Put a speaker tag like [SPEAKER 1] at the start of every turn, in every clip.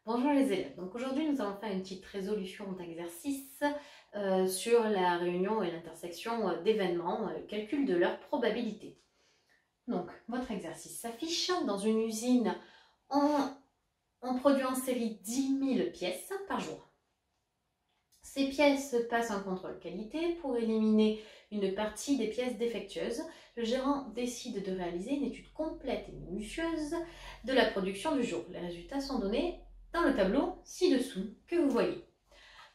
[SPEAKER 1] Bonjour les élèves, donc aujourd'hui nous allons faire une petite résolution d'exercice sur la réunion et l'intersection d'événements, calcul de leur probabilité. Donc votre exercice s'affiche. Dans une usine, on produit en série 10 000 pièces par jour. Ces pièces passent un contrôle qualité pour éliminer une partie des pièces défectueuses. Le gérant décide de réaliser une étude complète et minutieuse de la production du jour. Les résultats sont donnés dans le tableau ci-dessous que vous voyez.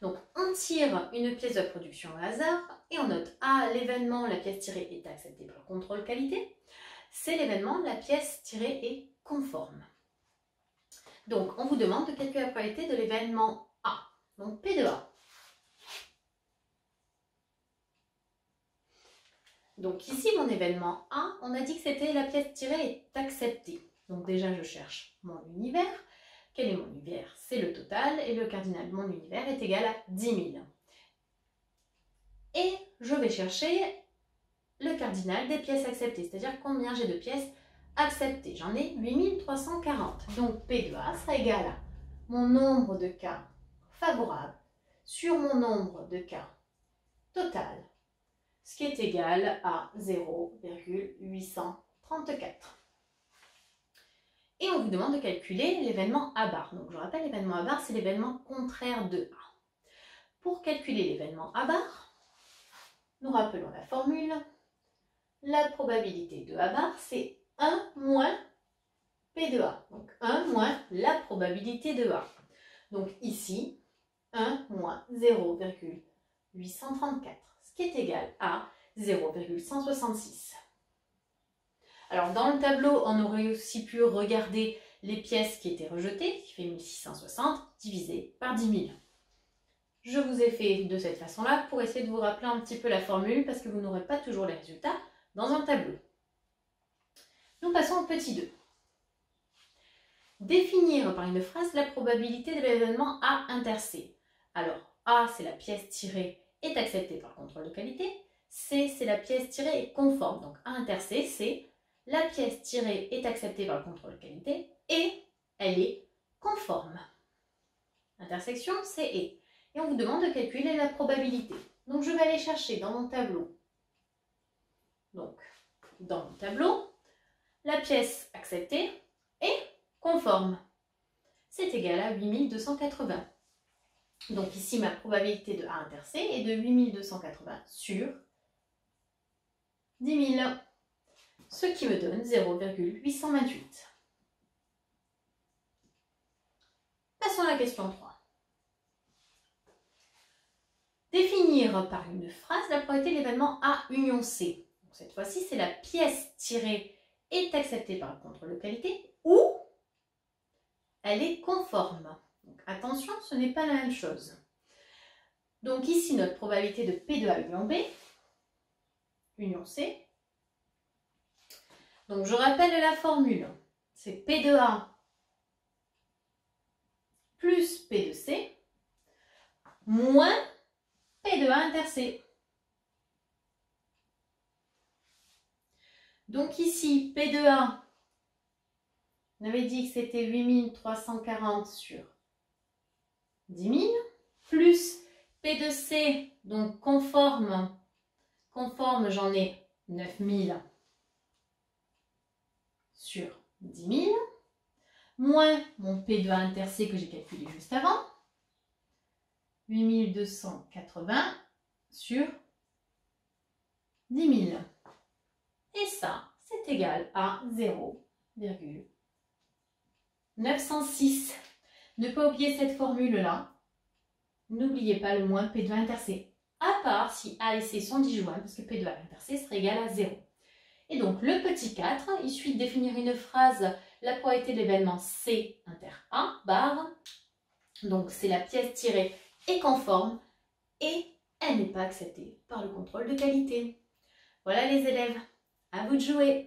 [SPEAKER 1] Donc on tire une pièce de production au hasard et on note A, l'événement, la pièce tirée est acceptée par le contrôle qualité. C, l'événement, la pièce tirée est conforme. Donc on vous demande de calculer la probabilité de l'événement A, donc P de A. Donc ici mon événement A, on a dit que c'était la pièce tirée est acceptée. Donc déjà je cherche mon univers. Quel est mon univers? C'est le total et le cardinal de mon univers est égal à 10 000. Et je vais chercher le cardinal des pièces acceptées, c'est-à-dire combien j'ai de pièces acceptées. J'en ai 8340. Donc P de A sera égal à mon nombre de cas favorables sur mon nombre de cas total, ce qui est égal à 0,834. Et on vous demande de calculer l'événement A bar. Donc je rappelle, l'événement A bar, c'est l'événement contraire de A. Pour calculer l'événement A bar, nous rappelons la formule. La probabilité de A bar, c'est 1 moins P de A. Donc 1 moins la probabilité de A. Donc ici, 1 moins 0,834, ce qui est égal à 0,166. Alors dans le tableau, on aurait aussi pu regarder les pièces qui étaient rejetées, qui fait 1660, divisé par 10 000. Je vous ai fait de cette façon-là pour essayer de vous rappeler un petit peu la formule, parce que vous n'aurez pas toujours les résultats dans un tableau. Nous passons au petit 2. Définir par une phrase la probabilité de l'événement A inter C. Alors, A, c'est la pièce tirée est acceptée par le contrôle de qualité. C, c'est la pièce tirée est conforme. Donc A inter C, c'est la pièce tirée est acceptée par le contrôle de qualité et elle est conforme. Intersection, c'est et. Et on vous demande de calculer la probabilité. Donc je vais aller chercher dans mon tableau. Donc, dans mon tableau, la pièce acceptée est conforme. C'est égal à 8280. Donc ici, ma probabilité de A inter C est de 8280 sur 10 000. Ce qui me donne 0,828. Passons à la question 3. Définir par une phrase la probabilité de l'événement A union C. Donc cette fois-ci, c'est la pièce tirée est acceptée par le contrôle de qualité ou elle est conforme. Donc attention, ce n'est pas la même chose. Donc ici, notre probabilité de P de A union B, union C. Donc je rappelle la formule. C'est P de A plus P de C moins P de A inter C. Donc ici, P de A, on avait dit que c'était 8340 sur 10 000, plus P de C, donc conforme j'en ai 9000 sur 10 000, moins mon P de A inter C que j'ai calculé juste avant, 8280 sur 10 000. Et ça, c'est égal à 0,906. Ne pas oublier cette formule-là. N'oubliez pas le moins P de A inter C. À part si A et C sont disjoints, parce que P de A inter C serait égal à 0. Et donc, le petit 4, il suffit de définir une phrase, la probabilité de l'événement C inter A, bar. Donc, c'est la pièce tirée est conforme et elle n'est pas acceptée par le contrôle de qualité. Voilà les élèves, à vous de jouer.